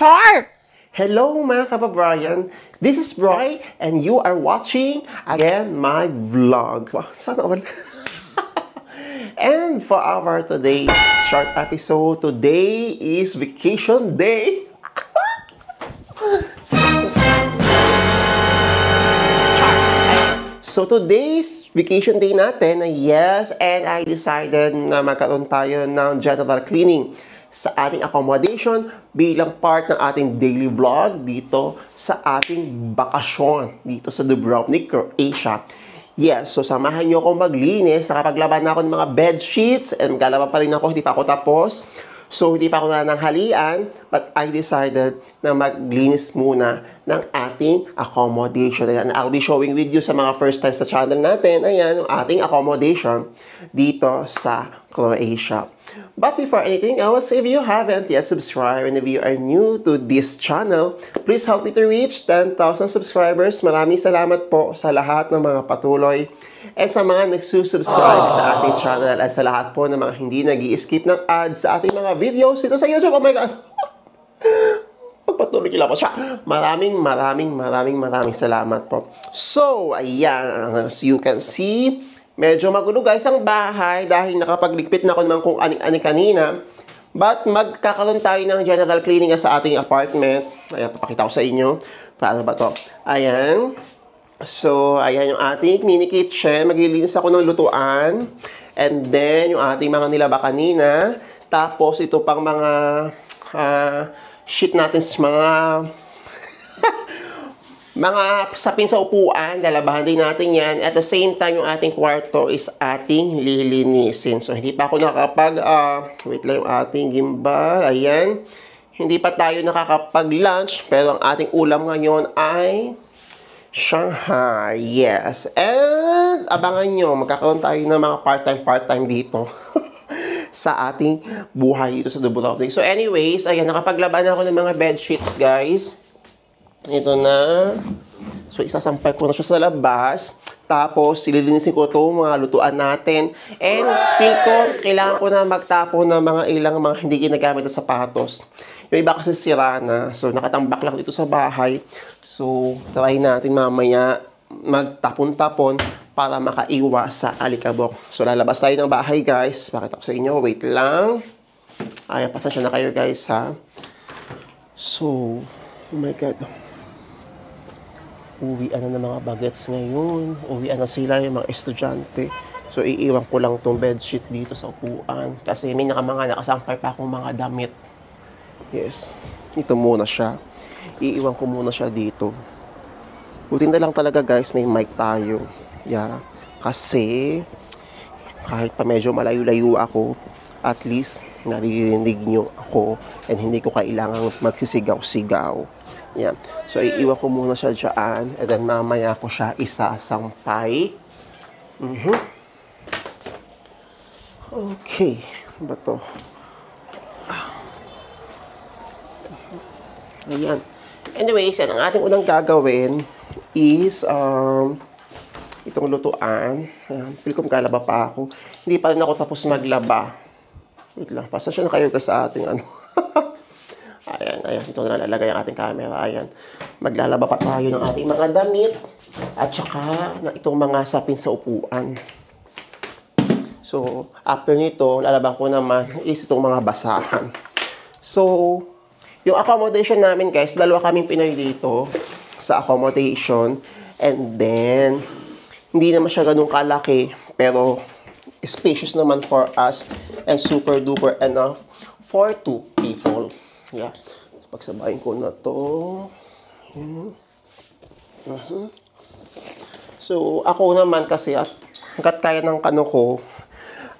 Char! Hello mga kababayan, this is Roy and you are watching again my vlog. Wow, sana all. And for our today's short episode, today is vacation day. So today's vacation day natin, yes, and I decided na magkaroon tayo ng general cleaning sa ating accommodation bilang part ng ating daily vlog dito sa ating bakasyon dito sa Dubrovnik, Croatia. Yes, so samahan nyo ako maglinis. Nakapaglaban na ako ng mga bed sheets and maglalaba pa rin ako, hindi pa ako tapos. So, hindi pa ako nananghalian, but I decided na maglinis muna ng ating accommodation. Ayan, I'll be showing with you sa mga first time sa channel natin. Ayan, yung ating accommodation dito sa Croatia. But before anything else, if you haven't yet subscribed and if you are new to this channel, please help me to reach 10,000 subscribers. Maraming salamat po sa lahat ng mga patuloy and sa mga nagsusubscribe sa ating channel at sa lahat po ng mga hindi nag-i-skip ng ads sa ating mga videos dito sa YouTube. Oh my God! Pagpatuloy nila po siya. Maraming salamat po. So, ayan, as you can see, medyo magulo guys ang bahay dahil nakapagligpit na ako naman kung aning-aning kanina. But magkakaroon tayo ng general cleaning sa ating apartment. Ayan, papakita ko sa inyo. Paano ba to? Ayan. So, ayan yung ating mini kitchen. Maglilinis ako ng lutuan. And then, yung ating mga nilaba kanina. Tapos, ito pang mga sheet natin sa mga sapin sa upuan. Lalabahan din natin yan. At the same time, yung ating kwarto is ating lilinisin. So, hindi pa ako wait lang yung ating gimbal. Ayan. Hindi pa tayo nakakapag-lunch. Pero ang ating ulam ngayon ay Shanghai, yes. And abangan nyo, magkakaroon tayo ng mga part-time dito sa ating buhay dito sa Dubrovnik. So anyways, ayan, nakapaglaban ako ng mga bed sheets, guys. Ito na. So isasampay ko na siya sa labas. Tapos, sililinisin ko ito, mga lutuan natin. And feel ko, kailangan ko na magtapon ng mga ilang mga hindi ginagamit na sapatos. Yung iba kasi sira na. So, nakatambak lang dito sa bahay. So, try natin mamaya magtapon-tapon para makaiwas sa alikabok. So, lalabas tayo ng bahay, guys. Pakita ko sa inyo. Wait lang. Ayan, pasensya na kayo, guys, ha. So, oh my God. Uwian na ng mga bagets ngayon. Uwian na sila yung mga estudyante. So, iiwan ko lang tong bedsheet dito sa upuan. Kasi may mga nakasampay pa akong mga damit. Yes. Ito muna siya. Iiwan ko muna siya dito. Buti na lang talaga guys, may mic tayo. Yeah. Kasi, kahit pa medyo malayo-layo ako, at least, naririnig nyo ako and hindi ko kailangang magsisigaw-sigaw. Yan. So, iiwan ko muna siya dyan and then mamaya ko siya isasampay. Okay. Ano ba to? Ayan. Anyways, yan. Ang ating unang gagawin is itong lutuan. Ayan. Feel ko magkalaba pa ako. Hindi pa rin ako tapos maglaba. Wait lang. Pasensya na kayo sa ating ano. Ayan. Ito na lalagay ang ating camera. Ayan. Maglalaba pa tayo ng ating mga damit. At saka na itong mga sapin sa upuan. So, after nito, lalaban ko naman is itong mga basahan. So, yung accommodation namin guys, dalawa kaming Pinoy dito sa accommodation. And then, hindi naman siya ganun kalaki. Pero, spacious naman for us. And super duper enough for 2 people. Yeah. So, pagsabayin ko na to. So, ako naman kasi, hanggat kaya ng kano ko.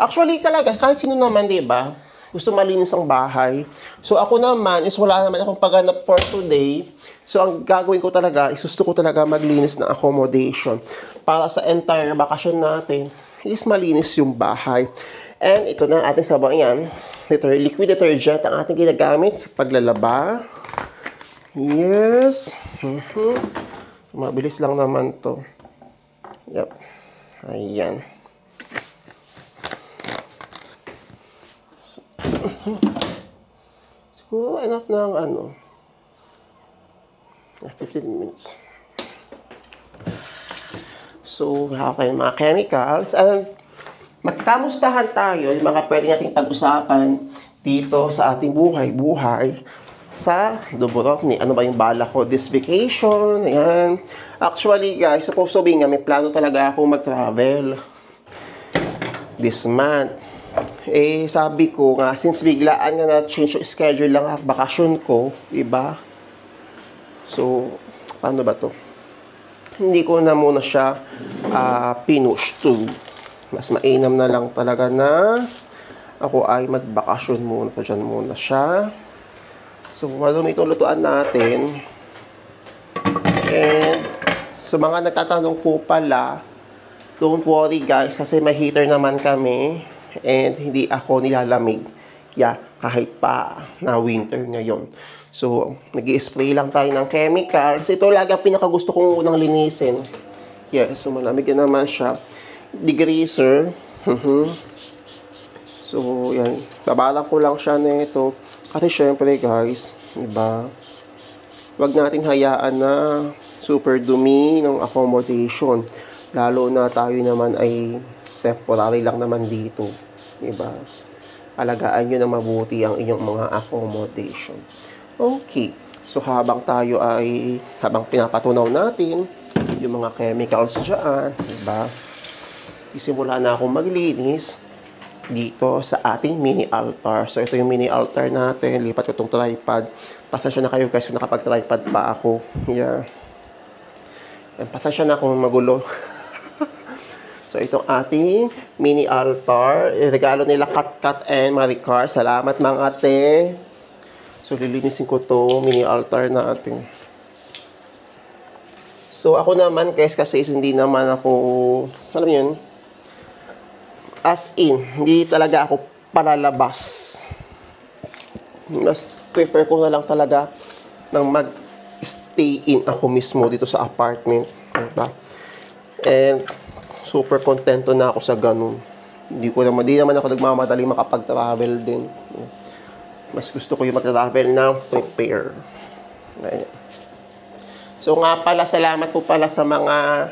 Actually talaga, kahit sino naman, diba? Gusto malinis ang bahay. So, ako naman is wala naman akong paghanap for today. So, ang gagawin ko talaga is gusto ko talaga maglinis ng accommodation. Para sa entire bakasyon natin, is malinis yung bahay. And ito na ating sabon yan. Liquid detergent ang ating ginagamit sa paglalaba. Yes. Mabilis lang naman to. Yep. Ayan. Siguro enough ng ano. 15 minutes. So, wala tayong mga chemicals. And magkamustahan tayo yung mga pwede nating pag-usapan dito sa ating buhay sa Dubrovnik. Ano ba yung bala ko this vacation? Ayan. Actually, guys, supposed to be nga, may plano talaga ako mag-travel this month. Eh, sabi ko nga, since biglaan nga na-change yung schedule lang ang bakasyon ko, diba? So, paano ba to? Hindi ko na muna siya pinush to. Mas mainam na lang talaga na ako ay magbakasyon muna. So, dyan muna siya. So, madumi itong lutuan natin. And, so mga nagtatanong po pala, don't worry guys, kasi may heater naman kami. And, hindi ako nilalamig. Yeah, kahit pa na winter ngayon. So, nag-i-spray lang tayo ng chemicals. Ito lagi ang pinakagusto kong unang linisin. Yes, so malamig na naman siya. Degreaser. So, yan. Babalang ko lang siya nito. Kasi syempre guys, diba? Huwag natin hayaan na super dumi ng accommodation. Lalo na tayo naman ay temporary lang naman dito. Diba? Alagaan nyo na mabuti ang inyong mga accommodation. Okay. So, habang pinapatunaw natin yung mga chemicals dyan, diba? Isimula na akong maglinis dito sa ating mini altar. So, ito yung mini altar natin. Lipat ko itong tripod. Pasensya na kayo guys kung nakapag-tripod pa ako. Yeah. Pasensya na kung magulo. So, itong ating mini altar. Regalo nila Kat and Maricar. Salamat mga ate. So, lilinisin ko to mini altar natin. So, ako naman, guys, kasi hindi naman ako, alam yun, as in, hindi talaga ako palalabas. Mas prefer ko na lang talaga nang mag-stay in ako mismo dito sa apartment. Diba? And, super kontento na ako sa ganun. Hindi naman ako nagmamadali makapag-travel din. Mas gusto ko yung mag-travel na prepare. Ayan. So nga pala, salamat po pala sa mga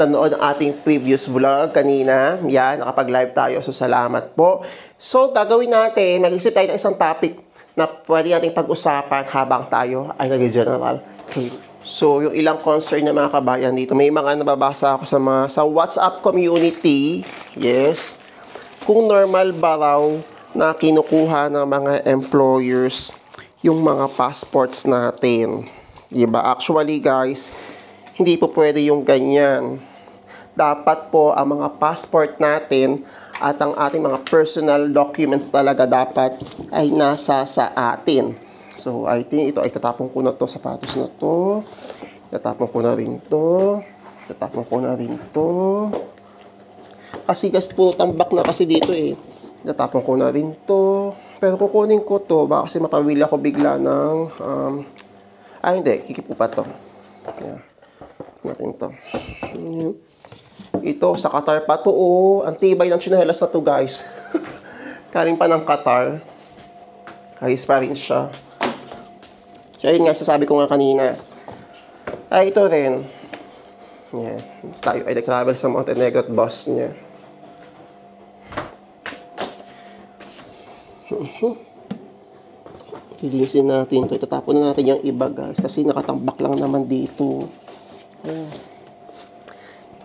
nanood ng ating previous vlog kanina. Yan, nakapag-live tayo. So salamat po. So gagawin natin, mag-isip tayo ng isang topic na pwede nating pag-usapan habang tayo ay nag-general. Okay. So yung ilang concern na mga kabayan dito, may mga nababasa ako sa WhatsApp community. Yes. Kung normal ba raw na kinukuha ng mga employers yung mga passports natin. Diba? Actually guys, hindi po pwede yung ganyan. Dapat po ang mga passport natin at ang ating mga personal documents talaga dapat ay nasa sa atin. So I think ito ay tatapon ko na to, sapatos na to. Tatapon ko na rin to. Tatapon ko na rin to. Kasi guys, puro tambak na kasi dito eh. Natapon ko na rin to. Pero kukunin ko to. Baka kasi mapawili ako bigla ng... hindi. Kikipo pa to. Ayan. Natin to. Ayan. Ito, sa Qatar pa to. Oh. Ang tibay ng tsinelas na to, guys. Kaling pa ng Qatar. Ayos pa rin siya. So, yun nga, sasabi ko nga kanina. Ay, ito rin. Ayan. Tayo ay nag-travel sa Montenegro at Bosnia. Linisin natin ito. Itatapon na natin yung iba guys. Kasi nakatambak lang naman dito.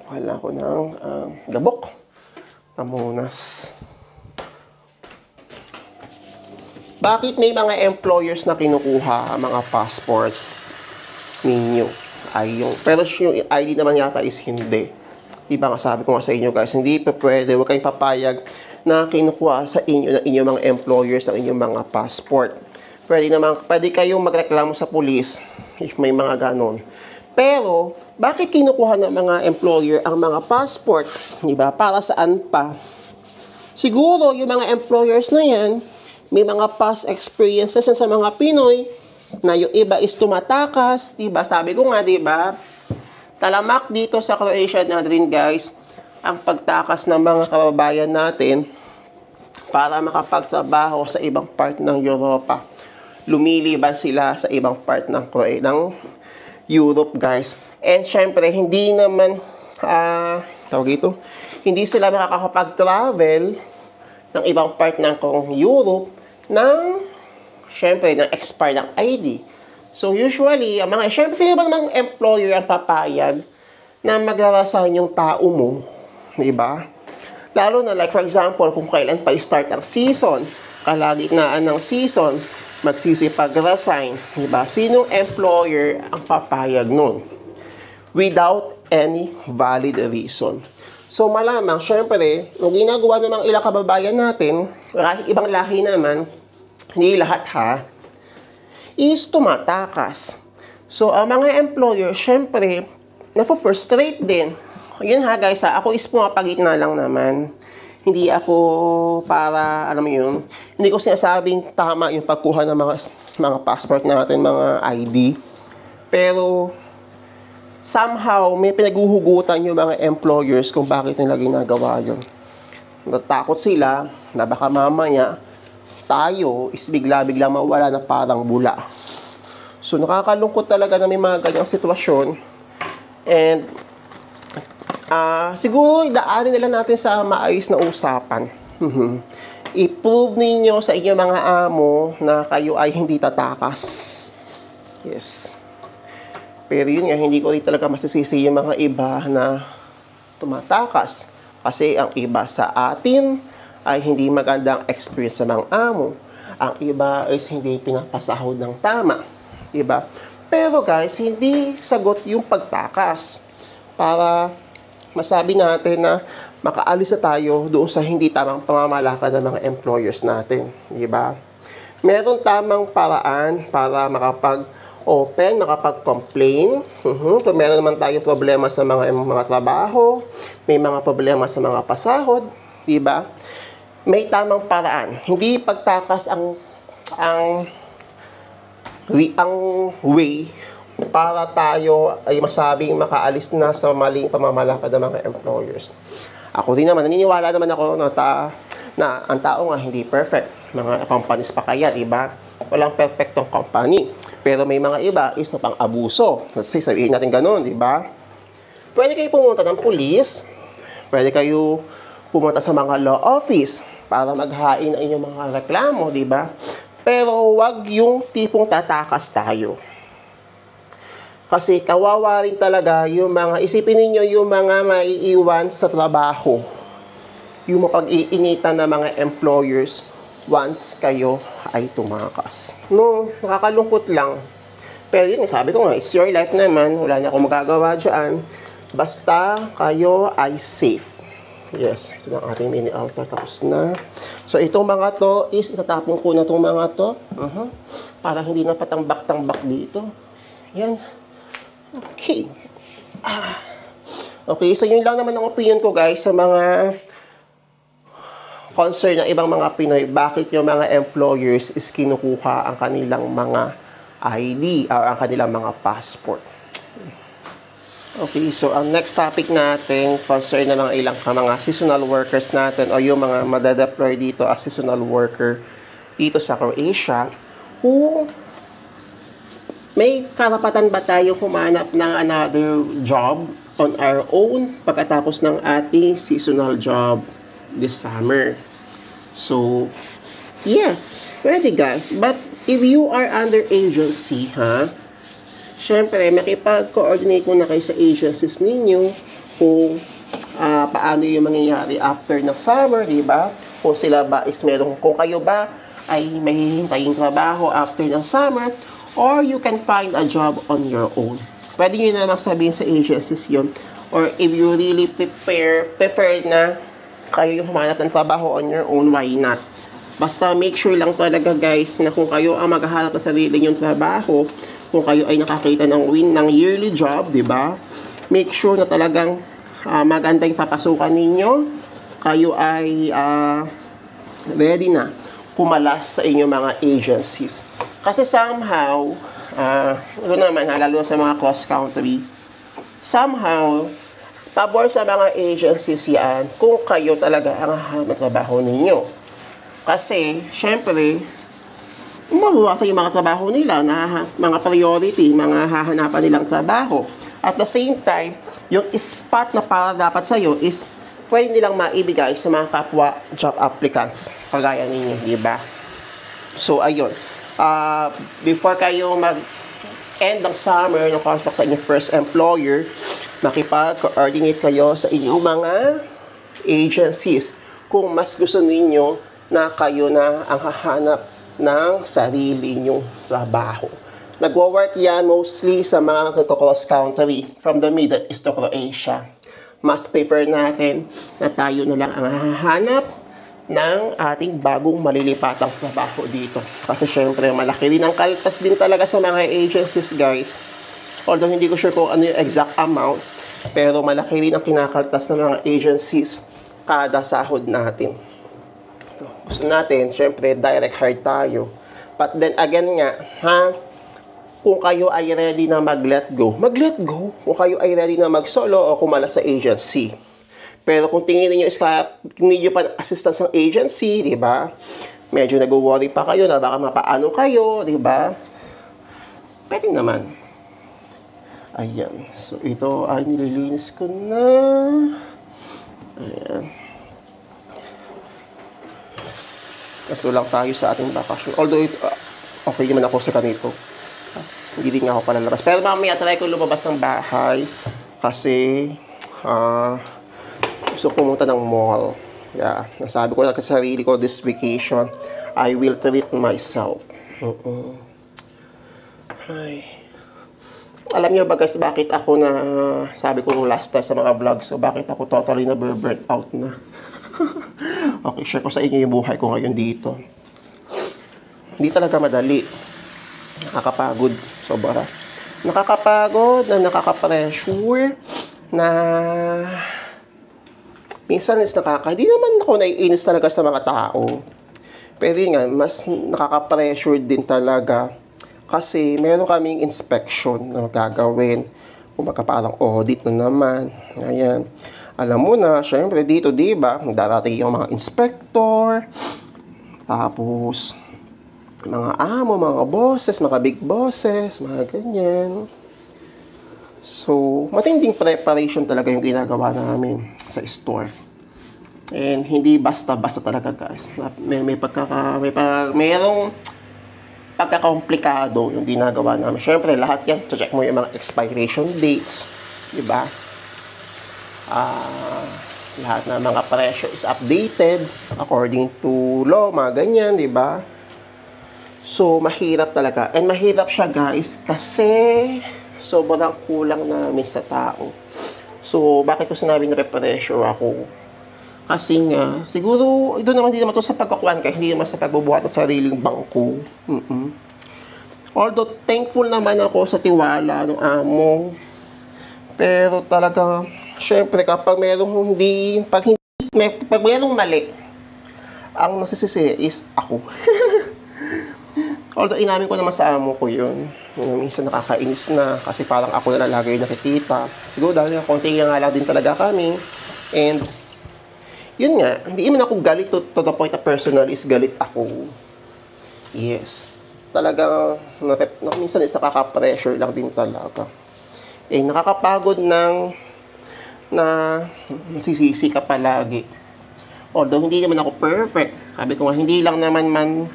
Wala ko ng gabok. Pamunas. Bakit may mga employers na kinukuha mga passports ninyo? Pero yung ID naman yata is hindi. Diba nga sabi ko nga sa inyo guys, hindi pa pwede. Huwag kayong papayag na kinukuha sa inyo ng inyong mga employers ng inyong mga passport. Pwede kayong magreklamo sa police if may mga ganon. Pero, bakit kinukuha ng mga employer ang mga passport? Diba? Para saan pa? Siguro, yung mga employers na yan, may mga past experiences sa mga Pinoy na yung iba is tumatakas. Diba? Sabi ko nga, diba? Talamak dito sa Croatia na rin, guys, ang pagtakas ng mga kababayan natin para makapagtrabaho sa ibang part ng Europa. Lumiliban sila sa ibang part ng Europe, guys. And syempre, hindi naman, tawag ito, hindi sila makakapag-travel ng ibang part ng Europe ng, syempre, ng expire ng ID. So, usually, syempre, sino ba namang employer ang papayag na maglarasan yung tao mo, diba? Lalo na, like, for example, kung kailan pa i-start ang season, kalagitnaan ng season, magsisipag-resign, diba? Sinong employer ang papayag nun? Without any valid reason. So, malamang, syempre, yung ginagawa namang ilang kababayan natin, ibang lahi naman, hindi lahat ha, is tumatakas. So, ang mga employer, syempre, na-frustrate din. Yun ha guys, ako is pumapagitna lang naman. Hindi ako para, alam mo yun, hindi ko sinasabing tama yung pagkuha ng mga passport natin, mga ID. Pero, somehow, may pinaguhugutan yung mga employers kung bakit nila ginagawa yun. Natakot sila na baka mamaya, tayo is bigla-bigla mawala na parang bula. So, nakakalungkot talaga na may mga ganyang sitwasyon. And, siguro, idaanin nila natin sa maayos na usapan. I-prove ninyo sa inyong mga amo na kayo ay hindi tatakas. Yes. Pero yun nga, hindi ko rin talaga masisisi yung mga iba na tumatakas. Kasi ang iba sa atin ay hindi magandang experience sa mga amo. Ang iba is hindi pinapasahod ng tama. Diba? Pero guys, hindi sagot yung pagtakas para masabi natin na makaalis na tayo doon sa hindi tamang pamamalakad ng mga employers natin. Diba? Meron tamang paraan para makapag-open, makapag-complain. Kung meron naman tayong problema sa mga trabaho, may mga problema sa mga pasahod, diba? May tamang paraan. Hindi pagtakas ang way para tayo ay masabing makaalis na sa maling pamamalakad ng mga employers. Ako din naman, naniniwala naman ako na ang tao nga hindi perfect. Mga companies pa kaya, diba? Walang perfectong company. Pero may mga iba is na pang-abuso. Let's say, sabihin natin ganun, diba? Pwede kayo pumunta ng police. Pwede kayo pumunta sa mga law office para maghain ang inyong mga reklamo, diba? Pero wag yung tipong tatakas tayo. Kasi kawawa rin talaga yung mga, isipin niyo yung mga maiiwan sa trabaho. Yung mapag-iinitan ng mga employers once kayo ay tumakas. No, nakakalungkot lang. Pero yun, sabi ko nga, it's your life naman. Wala na akong magagawa dyan. Basta kayo ay safe. Yes, ito na ang ating mini altar. Tapos na. So, itong mga to is, itatapon ko na itong mga to. Para hindi na patambak-tambak dito. Yan. Okay. Okay, so yun lang naman ang opinion ko guys sa mga concern ng ibang mga Pinoy. Bakit yung mga employers is kinukuha ang kanilang mga ID or ang kanilang mga passport. Okay, so ang next topic natin concern na mga seasonal workers natin o yung mga madadeploy dito as seasonal worker dito sa Croatia. Kung may karapatan ba tayo humanap ng another job on our own pagkatapos ng ating seasonal job this summer? So, yes, pwede guys. But if you are under agency, syempre, makipag-coordinate muna kayo sa agencies ninyo kung paano yung mangyayari after ng summer, di ba? Kung sila ba is meron, kung kayo ba ay may hihintaying trabaho after ng summer, or you can find a job on your own. Pwede nyo namang sabihin sa agencies yun. Or if you really prefer na kayo yung humanap ng trabaho on your own, why not? Basta make sure lang talaga guys na kung kayo ang maghahanap ng sarili nyong trabaho, kung kayo ay nakakita ng yearly job, di ba? Make sure na talagang maganda yung papasukan ninyo. Kayo ay ready na kumalas sa inyong mga agencies. Kasi somehow, ito naman lalo sa mga cross-country, somehow, pabor sa mga agencies yan kung kayo talaga ang hahanap ng trabaho ninyo. Kasi, syempre, mabawasan yung mga trabaho nila, na mga priority, mga hahanapan nilang trabaho. At the same time, yung spot na para dapat sa'yo is pwede nilang maibigay sa mga kapwa job applicants. Kagaya ninyo, di ba? So, ayun. Before kayo mag-end ng summer ng contract sa inyong first employer, makipag-coordinate kayo sa inyong mga agencies kung mas gusto ninyo na kayo na ang hahanap ng sarili nyong trabaho. Nagwo-work yan mostly sa mga cross country from the Middle East to Croatia. Mas prefer natin na tayo na lang ang hahanap ng ating bagong malilipatang trabaho dito. Kasi syempre, malaki din ang kaltas din talaga sa mga agencies, guys. Although hindi ko sure kung ano yung exact amount, pero malaki rin ang kinakaltas ng mga agencies kada sahod natin. Gusto natin, syempre, direct hire tayo. But then again nga, kung kayo ay ready na mag-let go, mag-let go. Kung kayo ay ready na mag-solo o kumala sa agency. Pero kung tingin niyo is need nyo pa assistance ng agency, di ba? Medyo nag-worry pa kayo na baka mapaano kayo, di ba? Pwede naman. Ayan. So, ito ay nililinis ko na. Ayan. Ito lang tayo sa ating bakasyon. Although, okay naman ako sa ganito. Hindi din nga ako palalabas. Pero mamaya try ko lumabas ng bahay. Kasi, gusto ko pumunta ng mall. Yeah. Nasabi ko na sa sarili ko, this vacation, I will treat myself. Ay. Alam niyo ba guys, bakit ako na, sabi ko nung last time sa mga vlogs, so bakit ako totally na burnt out na. Okay, share ko sa inyo yung buhay ko ngayon dito. Hindi talaga madali. Nakakapagod. Sobra. Nakakapagod na nakaka-pressure na minsan is hindi naman ako naiinis talaga sa mga tao. Pero yun nga, mas nakaka-pressure din talaga kasi meron kaming inspection na gagawin. Kumbaga parang audit na naman. Ayan. Alam mo na, syempre dito, diba, darating yung mga inspector, tapos mga amo, mga bosses, mga big bosses, mga ganyan. So, matinding preparation talaga yung ginagawa namin sa store. And hindi basta-basta talaga, guys. Merong pagkakakomplikado yung ginagawa namin. Siyempre, lahat yan, check mo yung mga expiration dates, di ba? Lahat ng mga presyo is updated according to law, mga ganyan, di ba? So, mahirap talaga. And mahirap siya, guys, kasi sobrang kulang namin sa tao. So, bakit ko sinabi na pressure ako? Kasi nga, siguro, ito naman din naman ito sa pagkakuan ka, hindi naman sa pagbubuhat ng sariling bangko. Although, thankful naman ako sa tiwala ng amo. Pero talaga, syempre, kapag mayroong pag mayroong mali, ang nasisisi is ako. Although inamin ko naman sa amo ko yun. Minsan nakakainis na kasi parang ako na lagi yung nakikita. Siguro dahil konti nga lang din talaga kami. And yun nga, hindi naman ako galit to the point na personal is galit ako. Yes. Talaga, minsan is nakaka-pressure lang din talaga. Eh, nakakapagod na nasisisi ka palagi. Although hindi naman ako perfect. Sabi ko nga, hindi lang naman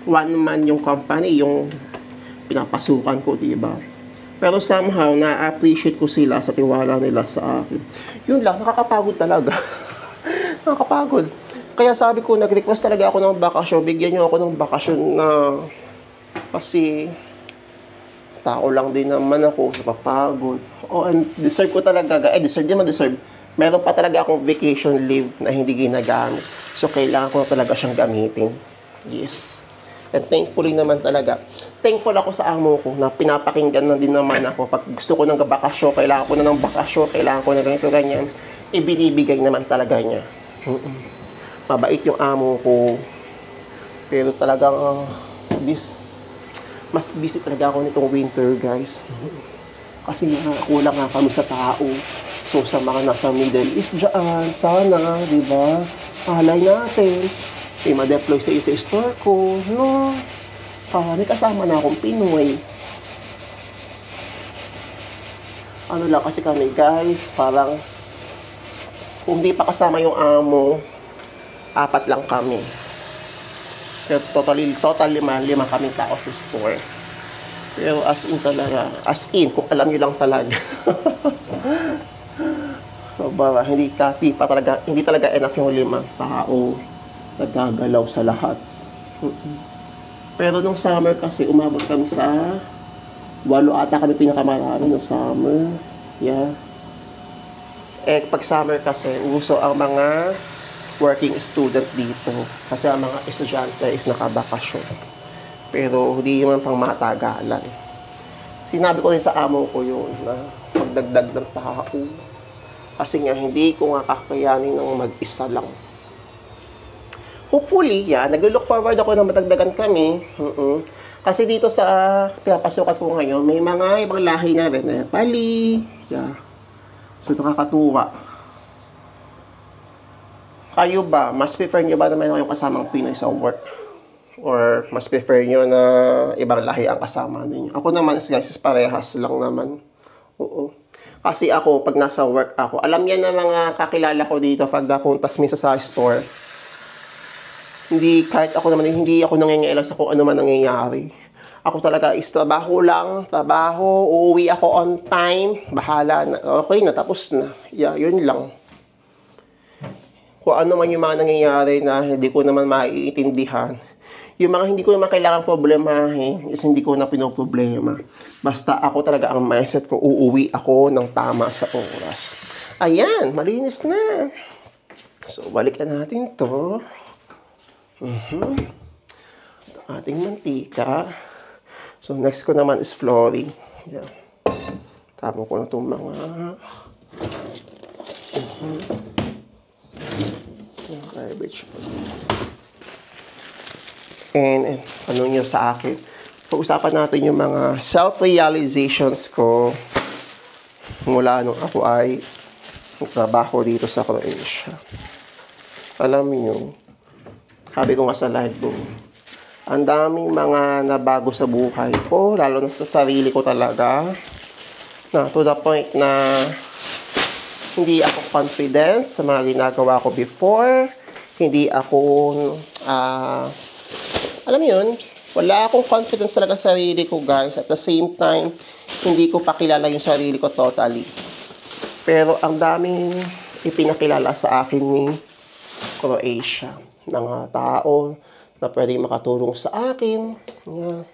one man yung company, yung pinapasukan ko, diba? Pero somehow, na-appreciate ko sila sa tiwala nila sa akin. Yun lang, nakakapagod talaga. Nakakapagod. Kaya sabi ko, nag-request talaga ako ng bakasyon. Bigyan nyo ako ng bakasyon na kasi tao lang din naman ako, napapagod. Oh, and deserve ko talaga. Deserve naman, deserve. Meron pa talaga akong vacation leave na hindi ginagamit. So, kailangan ko na talaga siyang gamitin. Yes. And thankfully naman talaga. Thankful ako sa amo ko na pinapakinggan na din naman ako. Pag gusto ko ng bakasyon, kailangan ko na ng bakasyon, kailangan ko na ganito, ganyan. Ibinibigay naman talaga niya. Mabait yung amo ko. Pero talagang mas busy talaga ako nitong winter, guys. Kasi kulang nga kami sa tao. So, sa mga nasa Middle East dyan, sana, di ba? Palay natin. Ma-deploy sa isa store ko, no? May kasama na akong Pinoy. Ano lang kasi kami guys, parang kung di pa kasama yung amo, 4 lang kami. Pero total 5 kami tao sa store. Pero as in talaga, kung alam nyo lang talaga. So, hindi talaga enough yung 5 tao nagagalaw sa lahat. Pero nung summer kasi, umabot kami sa 8 ata kami pinakamarami nung summer. Yeah. Pag summer kasi, uso ang mga working student dito. Kasi ang mga estudyante is nakabakasyon. Pero hindi naman pang matagalan. Sinabi ko rin sa amo ko yun na magdagdag ng tao. Kasi nga, hindi ko nga kakayanin ng mag-isa lang. Hopefully, nag-look forward ako na matagdagan kami. Kasi dito sa pinapasukan ko ngayon, may mga ibang lahi na rin. Pali. So, nakakatuwa. Kayo ba? Mas prefer nyo ba naman yung kasamang Pinoy sa work? Or mas prefer nyo na ibang lahi ang kasama ninyo? Ako naman, guys, parehas lang naman. Oo. Kasi ako, pag nasa work ako, alam niya na mga kakilala ko dito pag napuntas minsan sa store. Kahit ako naman, hindi ako nangingialam sa kung ano man nangyayari. Ako talaga is trabaho lang, uuwi ako on time, bahala na, okay na, tapos na. Yun lang. Kung ano man yung mga nangyayari na hindi ko naman maiintindihan, yung mga hindi ko naman kailangan problemahin, is hindi ko na pinoproblema. Basta ako talaga ang mindset ko, uuwi ako ng tama sa oras. Ayan, malinis na. So, balikan natin to. Ating mantika. So, next ko naman is flooring. Yan. Tama ko na itong mga garbage po. And ano nyo sa akin, pag-usapan natin yung mga self-realizations ko mula nung ako ay trabaho dito sa Croatia. Alam niyo, sabi ko nga sa live ko, ang daming mga nabago sa buhay ko, lalo na sa sarili ko talaga, na to the point na hindi ako confident sa mga ginagawa ko before, hindi ako, alam yun, wala akong confidence talaga sa sarili ko, guys. At the same time, hindi ko pa kilala yung sarili ko totally. Pero ang daming ipinakilala sa akin ni Croatia. Mga tao na pwedeng makatulong sa akin. Yeah.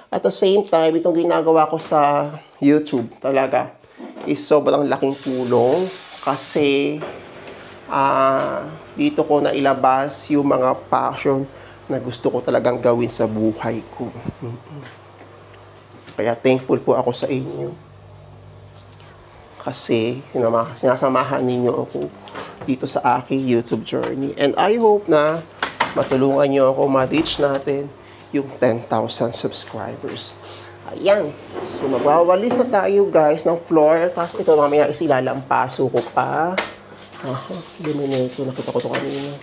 At the same time, itong ginagawa ko sa YouTube talaga is sobrang laking tulong kasi dito ko na ilabas yung mga passion na gusto ko talagang gawin sa buhay ko. Kaya thankful po ako sa inyo. Kasi sinasamahan ninyo ako dito sa aking YouTube journey. And I hope na matulungan nyo ako ma-reach natin yung 10,000 subscribers. Ayan. So, magwawalis na tayo, guys, ng floor. Tapos ito, mamaya isilalampaso ko pa. Dumi na ito. Nakita ko ito kanina.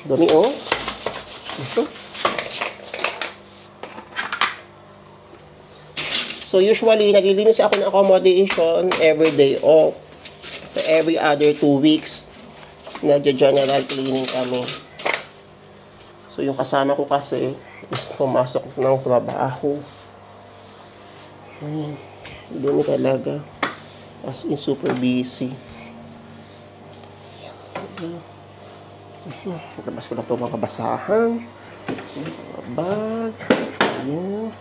Dumi, oh. Ito. So, usually, naglilinis ako ng accommodation every day off. So, every other 2 weeks, nagja-general cleaning kami. So, yung kasama ko kasi is pumasok ng trabaho. Ayan. Dumi talaga. As in, super busy. Ayan. Labas ko na ito mga basahan. Mga bag. Ayan.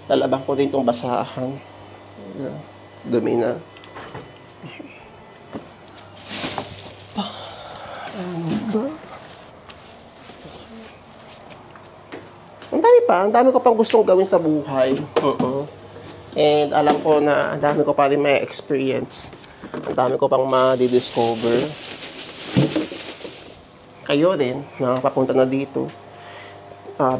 Lalabang ko din itong basahan. Ayan. Dumi na. Ano ba? Ang dami ko pang gustong gawin sa buhay. And alam ko na ang dami ko pa rin may experience. Ang dami ko pang ma-discover. Kayo rin, na papunta na dito.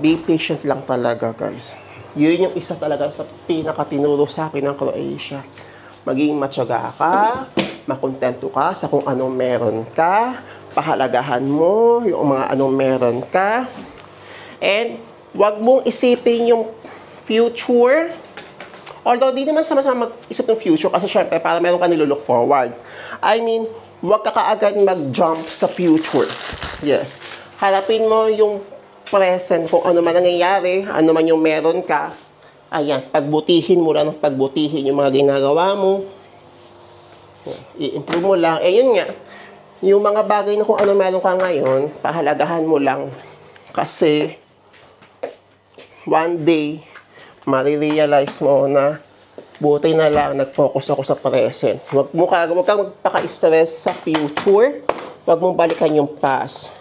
Be patient lang talaga, guys. Yun yung isa talaga sa pinakatinuro sa akin ng Croatia. Maging matyaga ka, makontento ka sa kung anong meron ka, pahalagahan mo yung mga anong meron ka. And wag mong isipin yung future. Although, di naman sama-sama mag-isip ng future kasi syempre, para meron ka nilook forward. I mean, wag ka kaagad mag-jump sa future. Yes. Harapin mo yung present, kung ano man nangyayari, ano man yung meron ka. Ayan, pagbutihin mo lang, pagbutihin yung mga ginagawa mo. I-improve mo lang. Eh, yun nga. Yung mga bagay na kung ano meron ka ngayon, pahalagahan mo lang. Kasi, one day, marirealize mo na buti na lang nag-focus ako sa present. Huwag kang magpaka-stress sa future. Huwag mong balikan yung past.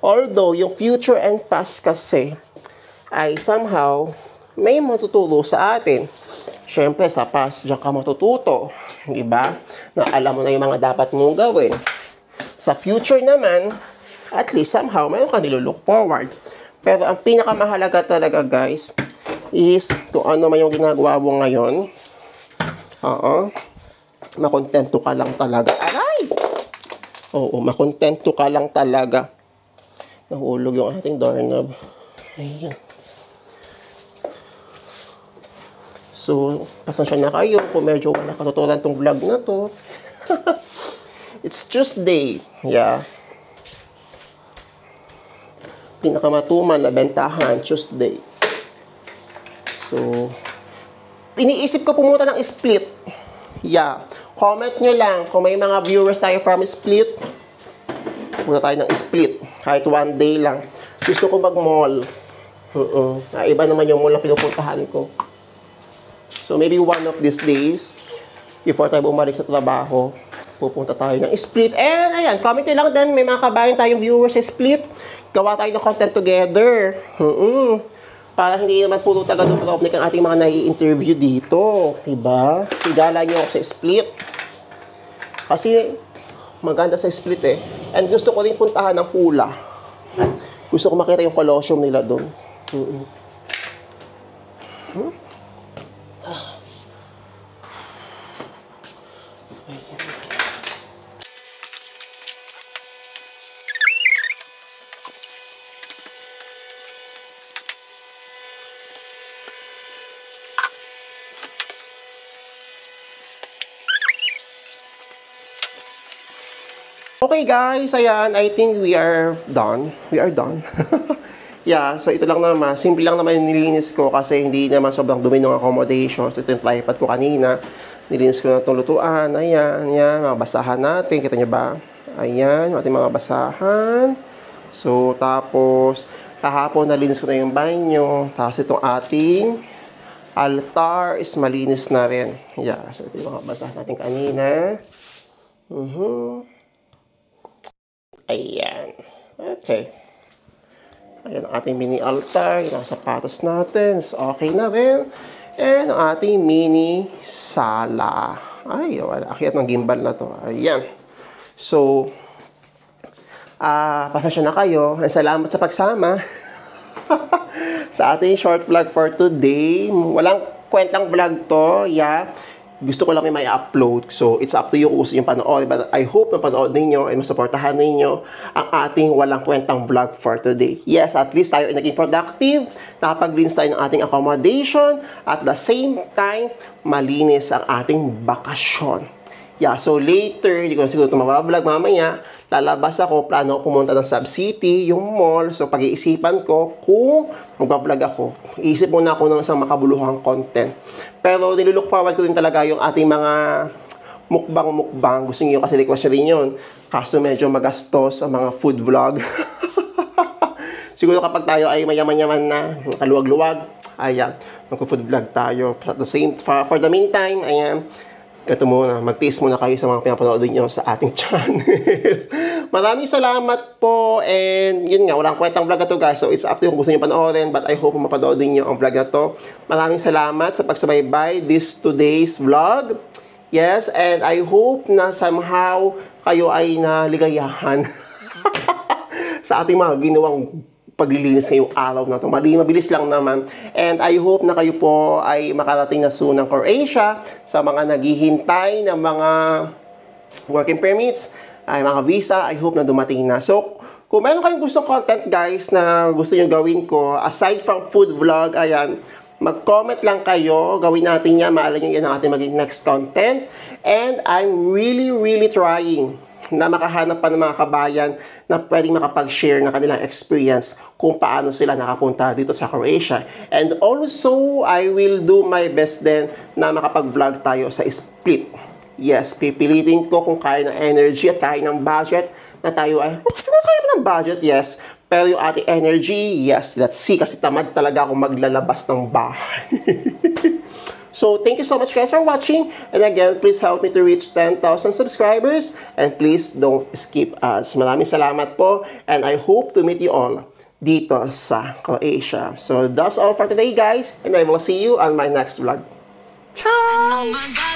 Although, yung future and past kasi ay somehow may matuturo sa atin. Siyempre, sa past, diyan ka matututo. Diba? Na alam mo na yung mga dapat mong gawin. Sa future naman, at least somehow, mayroon ka nilook forward. Pero ang pinakamahalaga talaga, guys, is kung ano man yung ginagawa mo ngayon, makontento ka lang talaga. Aray! Oo, makontento ka lang talaga. Nahulog yung ating doorknob. Ayan. So, pasensya na kayo kung medyo wala katuturan tong vlog na to. It's Tuesday. Yeah. Pinakamatuman na bentahan, Tuesday. So, iniisip ko pumunta ng Split. Yeah. Comment nyo lang kung may mga viewers tayo from Split. Punta tayo ng Split. Kahit one day lang. Gusto ko mag-mall. Iba naman yung mall na pinupuntahan ko. So, maybe one of these days, before tayo bumalik sa trabaho, pupunta tayo ng Split. And, ayan, comment nyo lang din. May mga kabayan tayong viewers sa Split. Gawa tayo ng content together. Para hindi naman puro taga-Dubrovnik ang ating mga nai-interview dito. Diba? Igala nyo ako sa Split. Kasi, maganda sa Split eh. And gusto ko rin puntahan ng Pula. Gusto ko makita yung Colosseum nila doon. Okay guys, ayan, I think we are done. We are done. Yeah, so ito lang naman. Simple lang naman yung nilinis ko kasi hindi naman sobrang dumi ng accommodation. So ito yung tripod ko kanina. Nilinis ko na itong lutuan. Ayan, ayan, mga basahan natin. Kita nyo ba? Ayan, yung ating mga basahan. So, tapos, kahapon nalinis ko na yung banyo. Tapos itong ating altar is malinis na rin. Yeah, so ito yung mga basahan natin kanina. Ayan. Okay. Ayan ang ating mini altar. Yung sapatos natin. Okay na rin. And ang ating mini sala. Ay, wala. Akit ng gimbal na to. Ayan. So, pasensya na kayo. Salamat sa pagsama. Sa ating short vlog for today. Walang kwentang vlog to. Yeah. Gusto ko lang may upload. So, it's up to you kung gusto yung panood. But I hope na panood ninyo ay masuportahan ninyo ang ating walang kwentang vlog for today. Yes, at least tayo ay naging productive. Nakapag-rinse tayo ng ating accommodation. At the same time, malinis ang ating bakasyon. Yeah, so later, hindi ko na siguro ito mabablog mamaya, lalabas ako, plano ko pumunta ng Sub City, yung mall. So, pag-iisipan ko kung magbablog ako. Iisip muna ako ng isang makabuluhang content. Pero, nilulook forward ko din talaga yung ating mga mukbang-mukbang. Gusto niyo kasi request rin yun. Kaso medyo magastos ang mga food vlog. Siguro kapag tayo ay mayaman-yaman na, kaluwag-luwag, ayan, mag-food vlog tayo. At the same, for the meantime, ayan, ito muna, mag-taste muna kayo sa mga pinapanood nyo sa ating channel. Maraming salamat po. And yun nga, walang kwentang vlog na to guys. So it's up to you kung gusto nyo panoorin. But I hope mapanood nyo ang vlog na to. Maraming salamat sa pagsubaybay this today's vlog. Yes, and I hope na somehow kayo ay naligayahan sa ating mga ginawang paglilinis ngayong araw na ito. Mabilis lang naman. And I hope na kayo po ay makarating na soon ng Croatia sa mga naghihintay ng mga working permits, ay mga visa. I hope na dumating na. So, Kung meron kayong gusto content guys na gusto nyo gawin ko, aside from food vlog, ayan, mag-comment lang kayo, gawin natin yan, maalam nyo yan ang ating maging next content. And I'm really trying na makahanap pa ng mga kabayan na pwedeng makapag-share ng kanilang experience kung paano sila nakapunta dito sa Croatia. And also, I will do my best din na makapag-vlog tayo sa Split. Yes, pipilitin ko kung kaya ng energy at kaya ng budget na tayo ay, kaya ng budget, yes. Pero yung ating energy, yes, let's see. Kasi tamad talaga akong maglalabas ng bahay. So, thank you so much guys for watching. And again, please help me to reach 10,000 subscribers. And please don't skip ads. Maraming salamat po. And I hope to meet you all dito sa Croatia. So, that's all for today guys. And I will see you on my next vlog. Ciao!